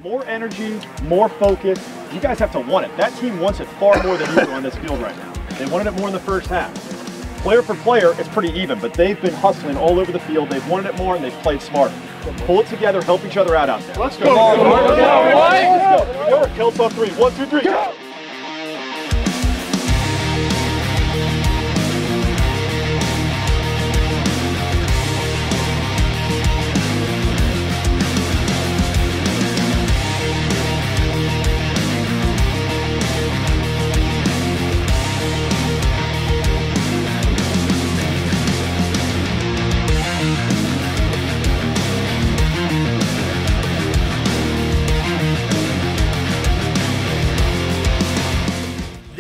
More energy, more focus. You guys have to want it. That team wants it far more than you do on this field right now. They wanted it more in the first half. Player for player, it's pretty even, but they've been hustling all over the field. They've wanted it more, and they've played smart. Pull it together, help each other out there. Let's go. Let's go. Kelso on 3. 1, 2, 3. Go.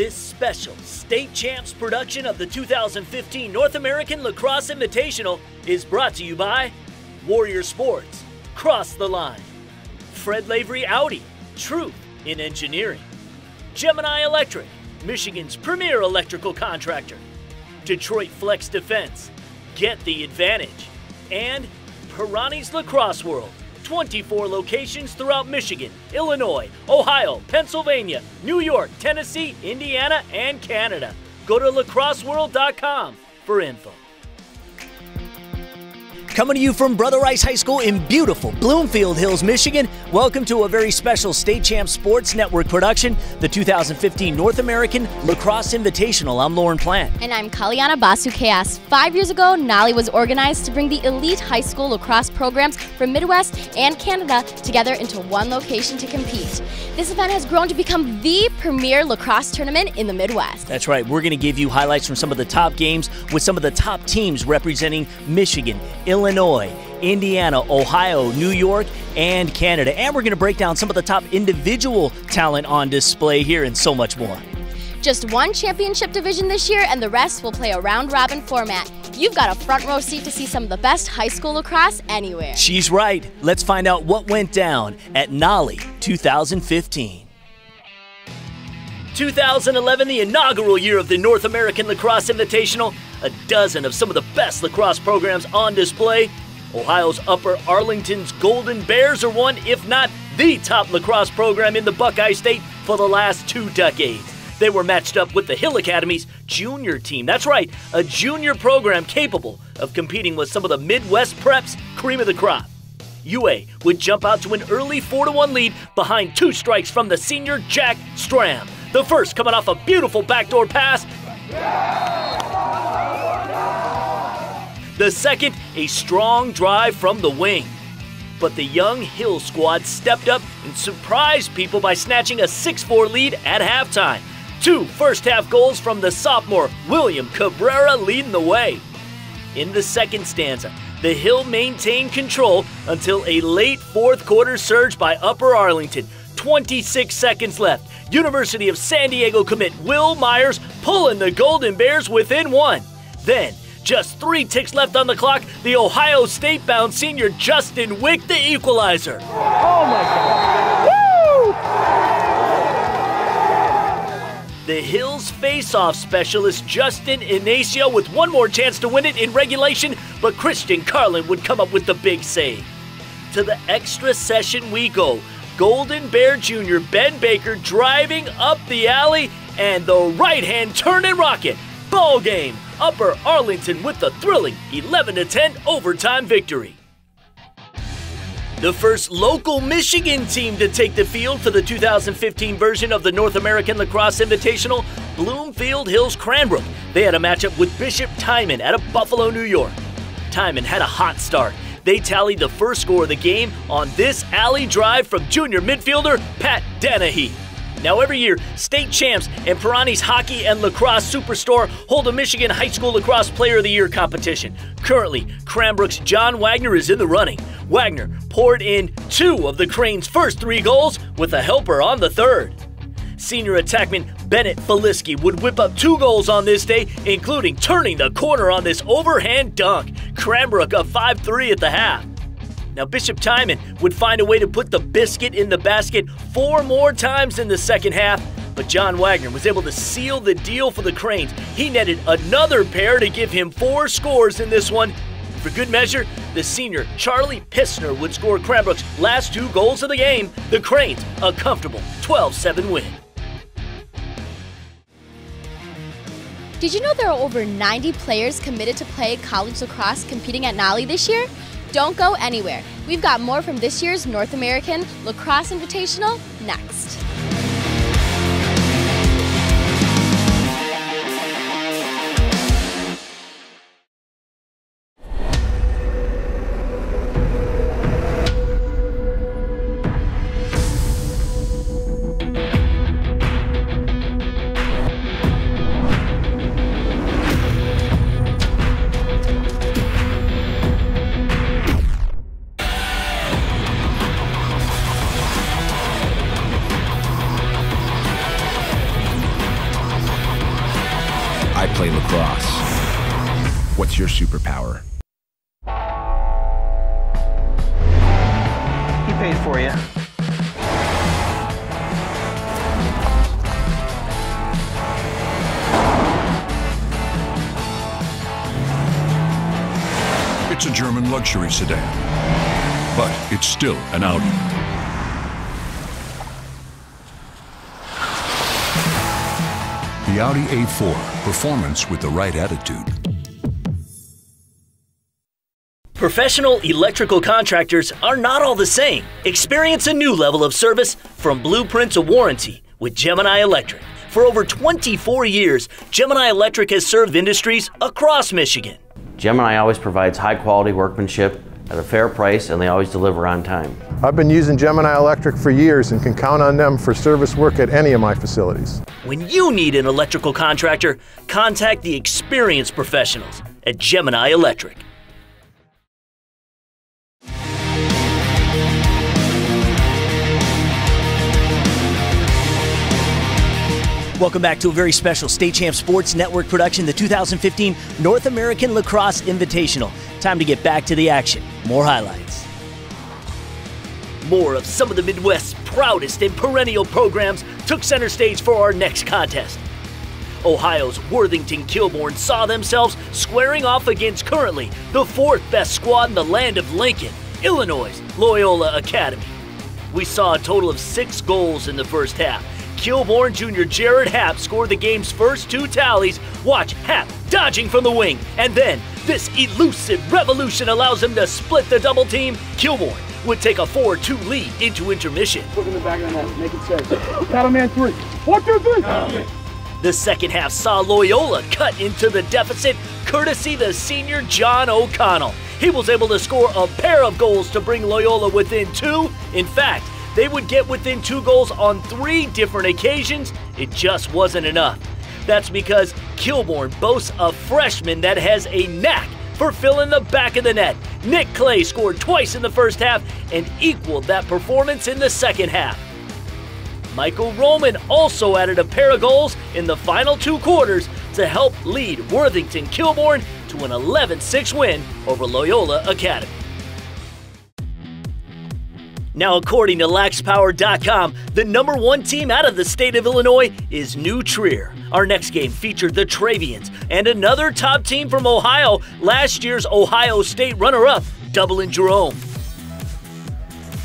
Special State Champs production of the 2015 North American Lacrosse Invitational is brought to you by Warrior Sports, Cross the Line, Fred Lavery Audi, Truth in Engineering, Gemini Electric, Michigan's premier electrical contractor, Detroit Flex Defense, Get the Advantage, and Pirani's Lacrosse World. 24 locations throughout Michigan, Illinois, Ohio, Pennsylvania, New York, Tennessee, Indiana, and Canada. Go to lacrosseworld.com for info. Coming to you from Brother Rice High School in beautiful Bloomfield Hills, Michigan, welcome to a very special State Champs Sports Network production, the 2015 North American Lacrosse Invitational. I'm Lauren Plant. And I'm Kaliana Basu-Kayas. 5 years ago, NALI was organized to bring the elite high school lacrosse programs from Midwest and Canada together into one location to compete. This event has grown to become the premier lacrosse tournament in the Midwest. That's right. We're going to give you highlights from some of the top games with some of the top teams representing Michigan, Illinois, Indiana, Ohio, New York, and Canada. And we're going to break down some of the top individual talent on display here and so much more. Just one championship division this year, and the rest will play a round-robin format. You've got a front row seat to see some of the best high school lacrosse anywhere. She's right. Let's find out what went down at NALI 2015. 2011, the inaugural year of the North American Lacrosse Invitational. A dozen of some of the best lacrosse programs on display. Ohio's Upper Arlington's Golden Bears are one, if not the top lacrosse program in the Buckeye State for the last 2 decades. They were matched up with the Hill Academy's junior team. That's right, a junior program capable of competing with some of the Midwest Preps' cream of the crop. UA would jump out to an early 4-1 lead behind 2 strikes from the senior Jack Stram. The first coming off a beautiful backdoor pass. The second, a strong drive from the wing. But the young Hill squad stepped up and surprised people by snatching a 6-4 lead at halftime. 2 first-half goals from the sophomore William Cabrera leading the way. In the second stanza, the Hill maintained control until a late fourth-quarter surge by Upper Arlington. 26 seconds left. University of San Diego commit Will Myers pulling the Golden Bears within 1. Then, just 3 ticks left on the clock, the Ohio State-bound senior Justin Wick, the equalizer. Oh my God! Woo! The Hills face-off specialist Justin Inacio with one more chance to win it in regulation, but Christian Carlin would come up with the big save. To the extra session we go. Golden Bear Jr. Ben Baker driving up the alley, and the right-hand turn and rocket. Ball game. Upper Arlington with the thrilling 11-10 overtime victory. The first local Michigan team to take the field for the 2015 version of the North American Lacrosse Invitational, Bloomfield Hills Cranbrook. They had a matchup with Bishop Timon out of Buffalo, New York. Timon had a hot start. They tallied the first score of the game on this alley drive from junior midfielder Pat Dennehy. Now every year, State Champs and Pirani's Hockey and Lacrosse Superstore hold a Michigan High School Lacrosse Player of the Year competition. Currently, Cranbrook's John Wagner is in the running. Wagner poured in 2 of the Cranes' first 3 goals with a helper on the 3rd. Senior attackman Bennett Feliski would whip up 2 goals on this day, including turning the corner on this overhand dunk. Cranbrook up 5-3 at the half. Now Bishop Timon would find a way to put the biscuit in the basket 4 more times in the second half, but John Wagner was able to seal the deal for the Cranes. He netted another pair to give him 4 scores in this one. For good measure, the senior Charlie Pissner would score Cranbrook's last 2 goals of the game. The Cranes, a comfortable 12-7 win. Did you know there are over 90 players committed to play college lacrosse competing at NALI this year? Don't go anywhere. We've got more from this year's North American Lacrosse Invitational next. I play lacrosse. What's your superpower? He paid for you. It's a German luxury sedan, but it's still an Audi. The Audi A4, performance with the right attitude. Professional electrical contractors are not all the same. Experience a new level of service from blueprint to warranty with Gemini Electric. For over 24 years, Gemini Electric has served industries across Michigan. Gemini always provides high-quality workmanship at a fair price, and they always deliver on time. I've been using Gemini Electric for years and can count on them for service work at any of my facilities. When you need an electrical contractor, contact the experienced professionals at Gemini Electric. Welcome back to a very special State Champ Sports Network production, the 2015 North American Lacrosse Invitational. Time to get back to the action. More highlights. More of some of the Midwest's proudest and perennial programs took center stage for our next contest. Ohio's Worthington-Kilbourne saw themselves squaring off against currently the 4th best squad in the land of Lincoln, Illinois' Loyola Academy. We saw a total of 6 goals in the first half. Kilbourne junior Jared Happ scored the game's first 2 tallies. Watch Happ dodging from the wing, and then this elusive revolution allows him to split the double team. Kilbourne would take a 4-2 lead into intermission. Put in the back of the net, make it safe. Cattleman 3. 1, 2, 3. The second half saw Loyola cut into the deficit, courtesy the senior John O'Connell. He was able to score a pair of goals to bring Loyola within 2. In fact, they would get within 2 goals on 3 different occasions. It just wasn't enough. That's because Kilbourne boasts a freshman that has a knack for filling the back of the net. Nick Clay scored twice in the first half and equaled that performance in the second half. Michael Roman also added a pair of goals in the final 2 quarters to help lead Worthington-Kilbourne to an 11-6 win over Loyola Academy. Now, according to LaxPower.com, the #1 team out of the state of Illinois is New Trier. Our next game featured the Travians and another top team from Ohio, last year's Ohio State runner-up, Dublin Jerome.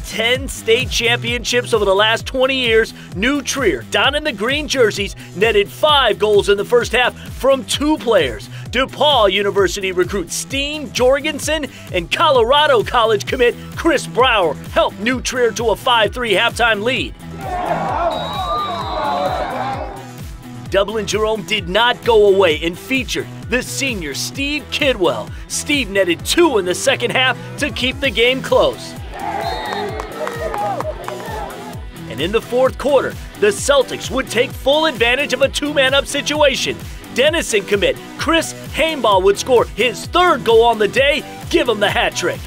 10 state championships over the last 20 years, New Trier, down in the green jerseys, netted 5 goals in the first half from 2 players. DePaul University recruit Steen Jorgensen and Colorado College commit Chris Brower helped New Trier to a 5-3 halftime lead. Dublin Jerome did not go away and featured the senior Steve Kidwell. Steve netted 2 in the second half to keep the game close. And in the fourth quarter, the Celtics would take full advantage of a 2-man-up situation. Denison commit Chris Hainball would score his 3rd goal on the day, give him the hat trick.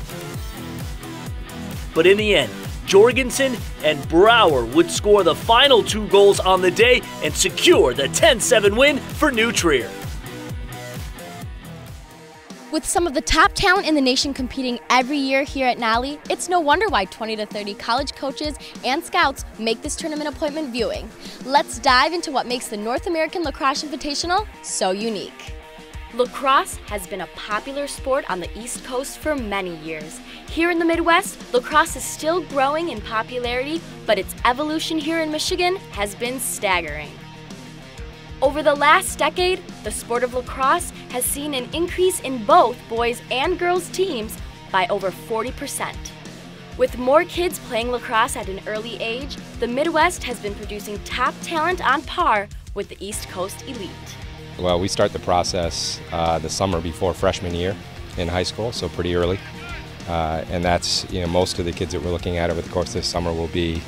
But in the end, Jorgensen and Brower would score the final 2 goals on the day and secure the 10-7 win for New Trier. With some of the top talent in the nation competing every year here at NALI, it's no wonder why 20 to 30 college coaches and scouts make this tournament appointment viewing. Let's dive into what makes the North American Lacrosse Invitational so unique. Lacrosse has been a popular sport on the East Coast for many years. Here in the Midwest, lacrosse is still growing in popularity, but its evolution here in Michigan has been staggering. Over the last decade, the sport of lacrosse has seen an increase in both boys and girls teams by over 40%. With more kids playing lacrosse at an early age, the Midwest has been producing top talent on par with the East Coast elite. Well, we start the process the summer before freshman year in high school, so pretty early. And that's, most of the kids that we're looking at over the course of this summer will be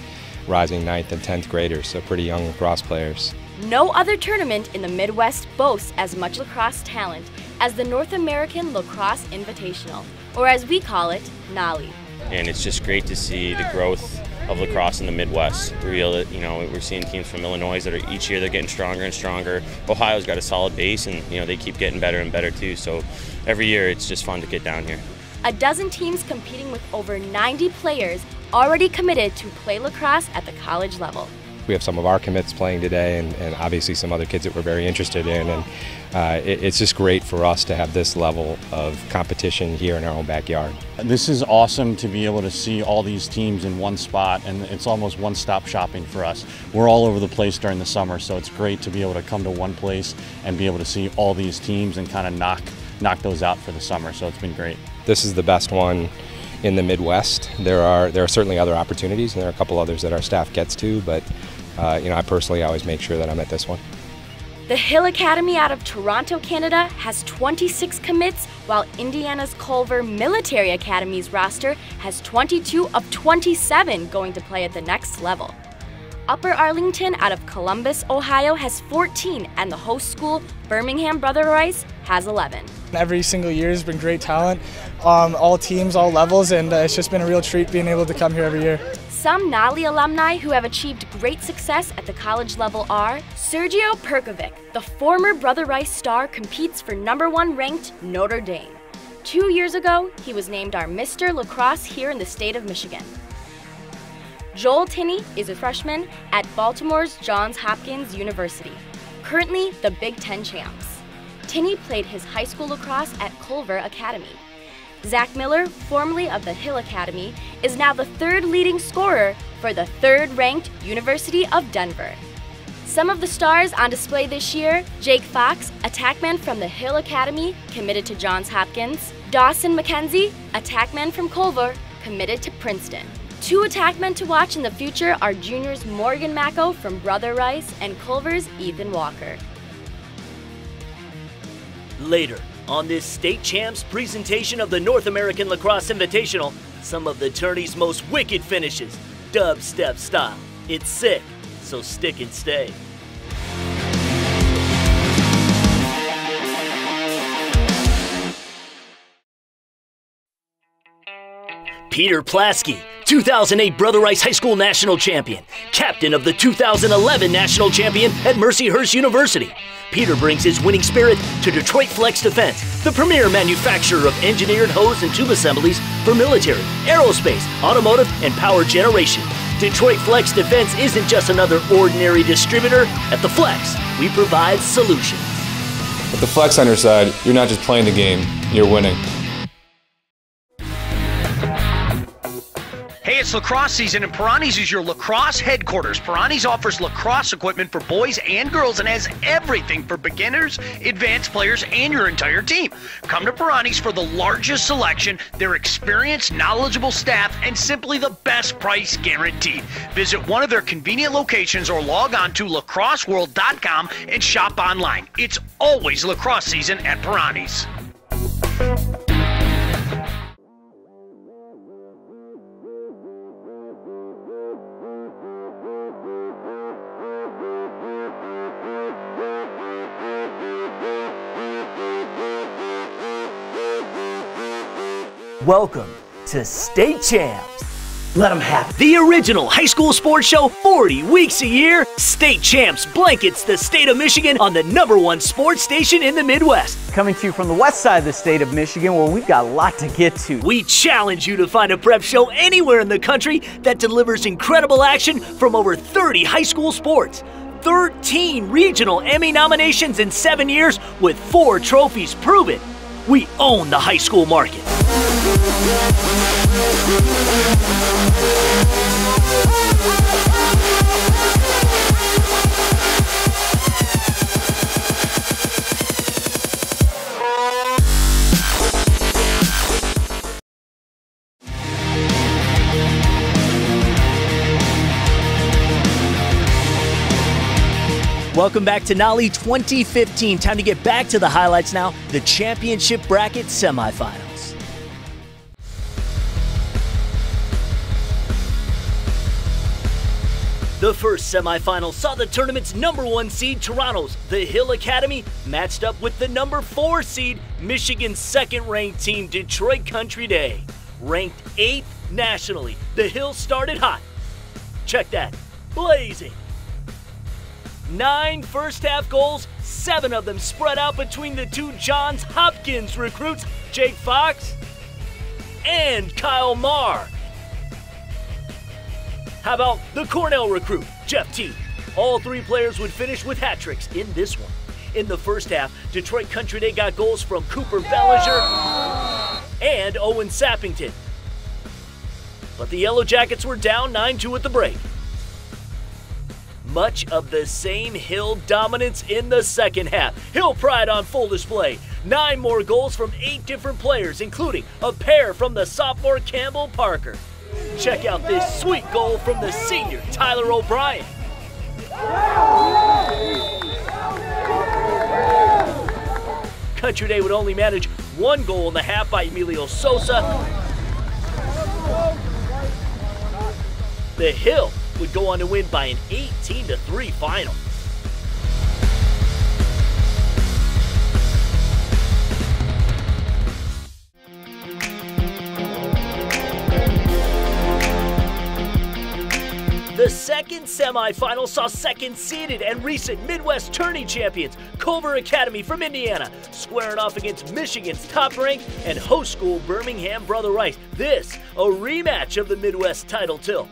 rising 9th and 10th graders, so pretty young lacrosse players. No other tournament in the Midwest boasts as much lacrosse talent as the North American Lacrosse Invitational, or as we call it, NALI. And it's just great to see the growth of lacrosse in the Midwest. We're seeing teams from Illinois that are each year they're getting stronger and stronger. Ohio's got a solid base, and they keep getting better and better too. So every year it's just fun to get down here. A dozen teams competing with over 90 players already committed to play lacrosse at the college level. We have some of our commits playing today, and obviously some other kids that we're very interested in. And it's just great for us to have this level of competition here in our own backyard. This is awesome to be able to see all these teams in one spot, and it's almost one-stop shopping for us. We're all over the place during the summer, so it's great to be able to come to one place and be able to see all these teams and kind of knock those out for the summer. So it's been great. This is the best one in the Midwest. There are certainly other opportunities, and there are a couple others that our staff gets to, but I personally always make sure that I'm at this one. The Hill Academy out of Toronto, Canada has 26 commits, while Indiana's Culver Military Academy's roster has 22 of 27 going to play at the next level. Upper Arlington out of Columbus, Ohio has 14, and the host school, Birmingham Brother Rice, has 11. Every single year has been great talent, all teams, all levels, and it's just been a real treat being able to come here every year. Some NALI alumni who have achieved great success at the college level are Sergio Perkovic, the former Brother Rice star, competes for #1 ranked Notre Dame. 2 years ago, he was named our Mr. Lacrosse here in the state of Michigan. Joel Tinney is a freshman at Baltimore's Johns Hopkins University, currently the Big Ten champs. Tinney played his high school lacrosse at Culver Academy. Zach Miller, formerly of the Hill Academy, is now the 3rd leading scorer for the 3rd-ranked University of Denver. Some of the stars on display this year: Jake Fox, attackman from the Hill Academy, committed to Johns Hopkins; Dawson McKenzie, attackman from Culver, committed to Princeton. 2 attackmen to watch in the future are juniors Morgan Macco from Brother Rice and Culver's Ethan Walker. Later on this state champs presentation of the North American Lacrosse Invitational, some of the tourney's most wicked finishes, dubstep style. It's sick, so stick and stay. Peter Plasky, 2008 Brother Rice High School National Champion, captain of the 2011 National Champion at Mercyhurst University. Peter brings his winning spirit to Detroit Flex Defense, the premier manufacturer of engineered hose and tube assemblies for military, aerospace, automotive, and power generation. Detroit Flex Defense isn't just another ordinary distributor. At the Flex, we provide solutions. With the Flex on your side, you're not just playing the game, you're winning. Hey, it's lacrosse season, and Pirani's is your lacrosse headquarters. Pirani's offers lacrosse equipment for boys and girls and has everything for beginners, advanced players, and your entire team. Come to Pirani's for the largest selection, their experienced, knowledgeable staff, and simply the best price guaranteed. Visit one of their convenient locations or log on to lacrosseworld.com and shop online. It's always lacrosse season at Pirani's. Welcome to State Champs. Let them have it. The original high school sports show 40 weeks a year. State Champs blankets the state of Michigan on the #1 sports station in the Midwest. Coming to you from the west side of the state of Michigan, where we've got a lot to get to. We challenge you to find a prep show anywhere in the country that delivers incredible action from over 30 high school sports. 13 regional Emmy nominations in 7 years with 4 trophies prove it. We own the high school market. Welcome back to NALI 2015. Time to get back to the highlights now, the championship bracket semifinals. The first semifinal saw the tournament's #1 seed Toronto's The Hill Academy matched up with the #4 seed Michigan's second-ranked team Detroit Country Day. Ranked 8th nationally, The Hill started hot. Check that, blazing. 9 first-half goals, 7 of them spread out between the two Johns Hopkins recruits, Jake Fox and Kyle Marr. How about the Cornell recruit, Jeff T? All 3 players would finish with hat tricks in this one. In the first half, Detroit Country Day got goals from Cooper Bellinger and Owen Sappington. But the Yellow Jackets were down 9-2 at the break. Much of the same Hill dominance in the second half. Hill pride on full display. 9 more goals from 8 different players, including a pair from the sophomore Campbell Parker. Check out this sweet goal from the senior Tyler O'Brien. Country Day would only manage 1 goal in the half by Emilio Sosa. The Hill would go on to win by an 18-3 final. The second semifinal saw second-seeded and recent Midwest tourney champions Culver Academy from Indiana squaring off against Michigan's top-ranked and host school Birmingham Brother Rice. This, a rematch of the Midwest title tilt.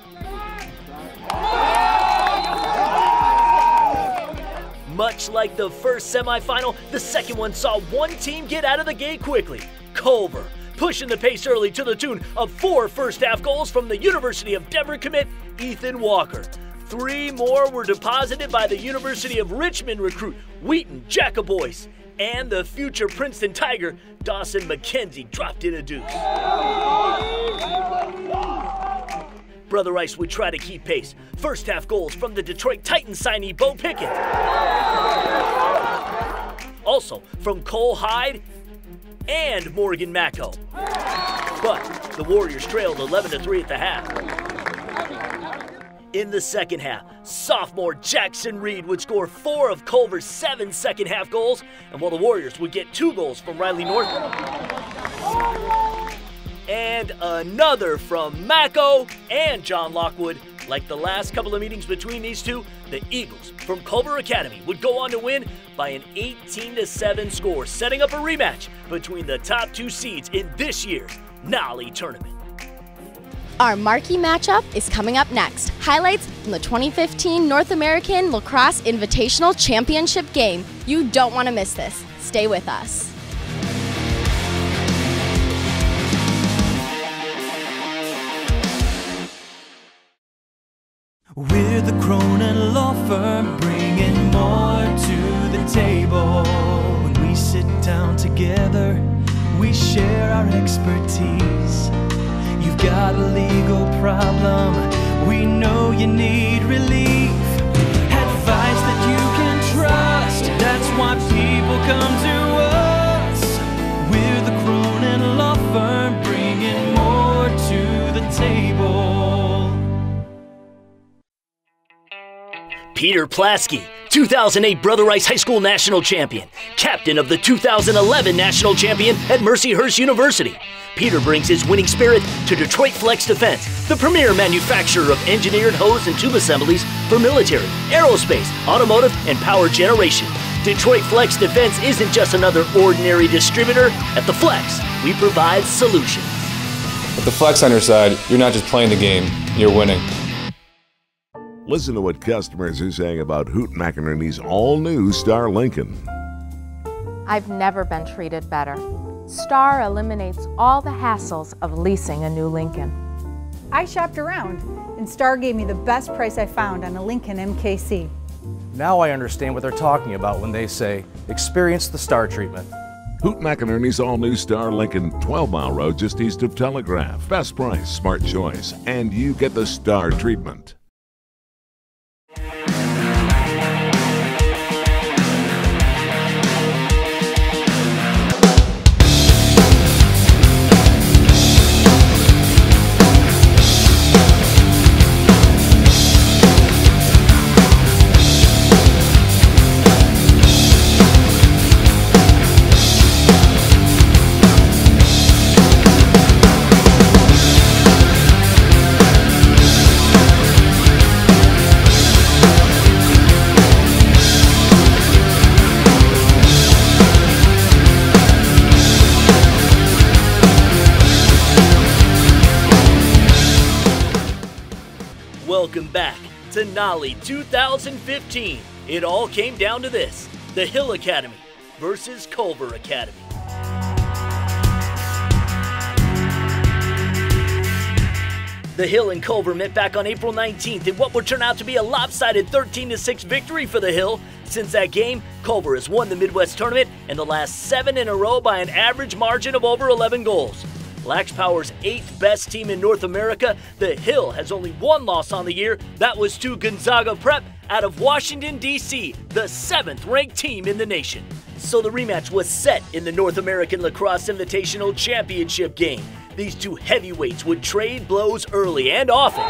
Much like the first semifinal, the second one saw one team get out of the gate quickly. Culver, pushing the pace early to the tune of 4 first-half goals from the University of Denver commit Ethan Walker. 3 more were deposited by the University of Richmond recruit Wheaton Jacoboyce. And the future Princeton Tiger Dawson McKenzie dropped in a deuce. Brother Rice would try to keep pace. First half goals from the Detroit Titans signee Bo Pickett. Also from Cole Hyde and Morgan Macko. But the Warriors trailed 11-3 at the half. In the second half, sophomore Jackson Reed would score 4 of Culver's 7 second half goals, and while the Warriors would get 2 goals from Riley North. And another from Macko and John Lockwood. Like the last couple of meetings between these two, the Eagles from Culver Academy would go on to win by an 18-7 score, setting up a rematch between the top 2 seeds in this year's NALI tournament. Our marquee matchup is coming up next. Highlights from the 2015 North American Lacrosse Invitational Championship game. You don't want to miss this. Stay with us. We're the Cronin Law Firm, bringing more to the table. When we sit down together, we share our expertise. You've got a legal problem, we know you need relief. Advice that you can trust, that's why people come to us. We're the Cronin Law Firm, bringing more to the table. Peter Plasky, 2008 Brother Rice High School National Champion, captain of the 2011 National Champion at Mercyhurst University. Peter brings his winning spirit to Detroit Flex Defense, the premier manufacturer of engineered hose and tube assemblies for military, aerospace, automotive, and power generation. Detroit Flex Defense isn't just another ordinary distributor. At the Flex, we provide solutions. With the Flex on your side, you're not just playing the game, you're winning. Listen to what customers are saying about Hoot McInerney's all-new Star Lincoln. I've never been treated better. Star eliminates all the hassles of leasing a new Lincoln. I shopped around, and Star gave me the best price I found on a Lincoln MKC. Now I understand what they're talking about when they say, experience the Star treatment. Hoot McInerney's all-new Star Lincoln, 12-mile road just east of Telegraph. Best price, smart choice, and you get the Star treatment. Welcome back to NALI 2015. It all came down to this: the Hill Academy versus Culver Academy. The Hill and Culver met back on April 19th in what would turn out to be a lopsided 13-6 victory for the Hill. Since that game, Culver has won the Midwest Tournament in the last 7 in a row by an average margin of over 11 goals. Lax Power's 8th best team in North America, the Hill has only one loss on the year. That was to Gonzaga Prep out of Washington, D.C., the 7th ranked team in the nation. So the rematch was set in the North American Lacrosse Invitational Championship game. These two heavyweights would trade blows early and often.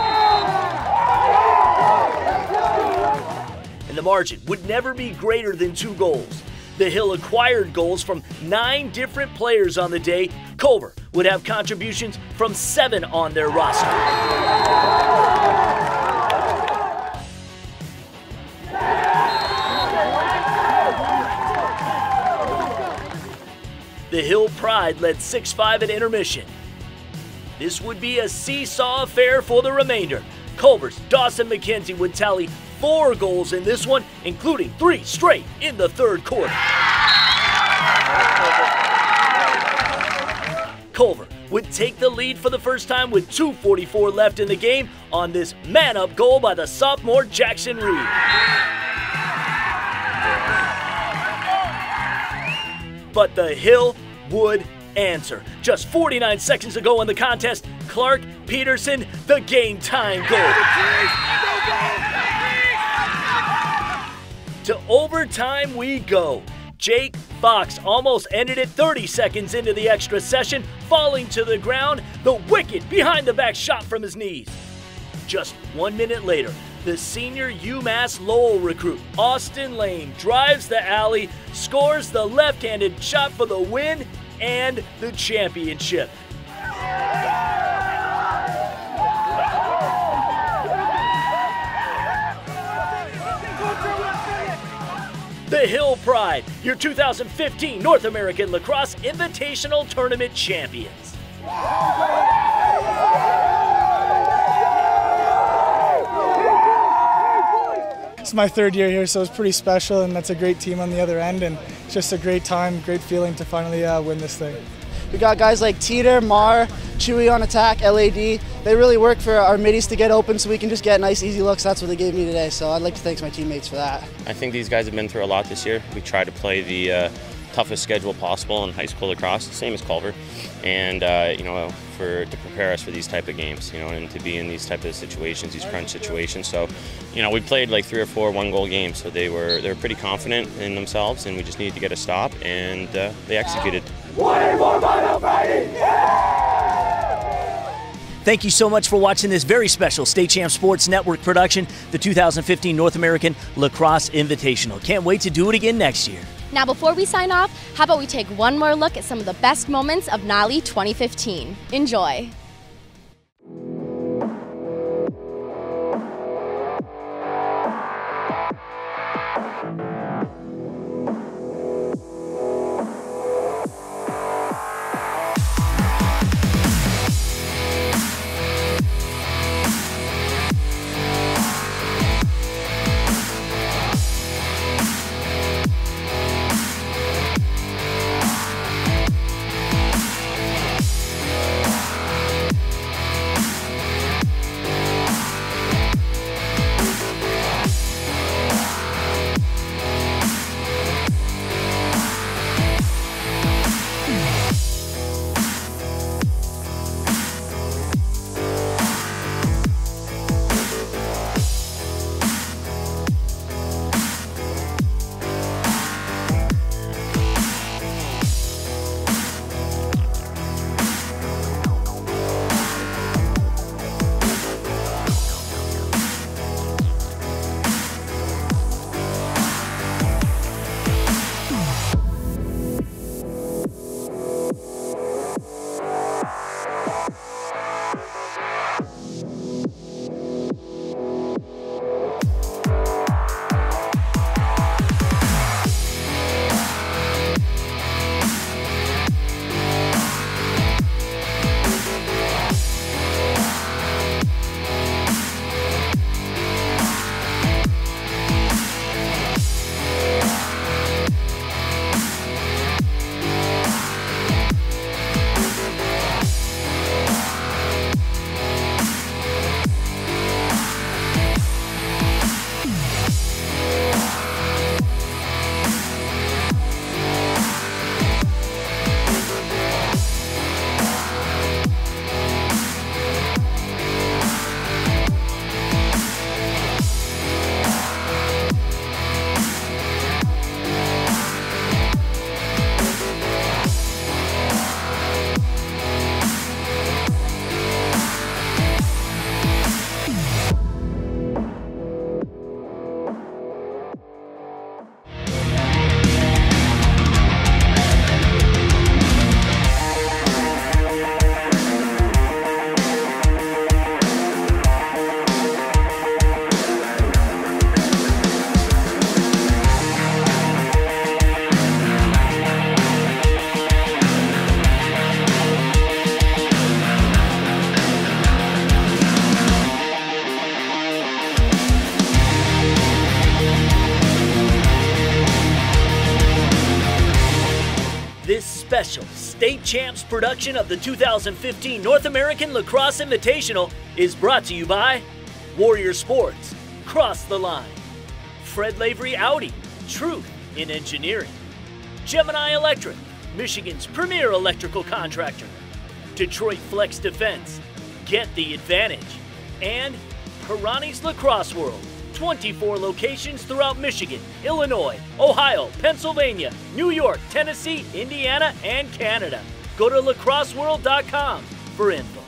And the margin would never be greater than 2 goals. The Hill acquired goals from 9 different players on the day. Culver would have contributions from 7 on their roster. The Hill Pride led 6-5 at intermission. This would be a seesaw affair for the remainder. Culver's Dawson McKenzie would tally 4 goals in this one, including 3 straight in the 3rd quarter. Culver would take the lead for the first time with 2:44 left in the game on this man-up goal by the sophomore Jackson Reed. But the Hill would answer. Just 49 seconds ago in the contest, Clark Peterson, the game-time goal. To overtime we go. Jake Fox almost ended it 30 seconds into the extra session, falling to the ground, the wicked behind-the-back shot from his knees. Just 1 minute later, the senior UMass Lowell recruit, Austin Lane, drives the alley, scores the left-handed shot for the win and the championship. The Hill Pride, your 2015 North American Lacrosse Invitational Tournament champions. It's my 3rd year here, so it's pretty special, and that's a great team on the other end, and it's just a great time, great feeling to finally win this thing. We got guys like Teeter, Mar, Chewy on attack, LAD. They really work for our middies to get open so we can just get nice, easy looks. That's what they gave me today, so I'd like to thank my teammates for that. I think these guys have been through a lot this year. We try to play the toughest schedule possible in high school lacrosse, same as Culver, and to prepare us for these type of games, and to be in these type of situations, these crunch situations. So, we played like 3 or 4 one-goal games, so they were pretty confident in themselves, and we just needed to get a stop, and they executed. Thank you so much for watching this very special State Champ Sports Network production, the 2015 North American Lacrosse Invitational. Can't wait to do it again next year. Now, before we sign off, how about we take one more look at some of the best moments of NALI 2015. Enjoy. special State Champs production of the 2015 North American Lacrosse Invitational is brought to you by Warrior Sports, Cross the Line, Fred Lavery Audi, Truth in Engineering, Gemini Electric, Michigan's premier electrical contractor, Detroit Flex Defense, Get the Advantage, and Pirani's Lacrosse World. 24 locations throughout Michigan, Illinois, Ohio, Pennsylvania, New York, Tennessee, Indiana, and Canada. Go to lacrosseworld.com for info.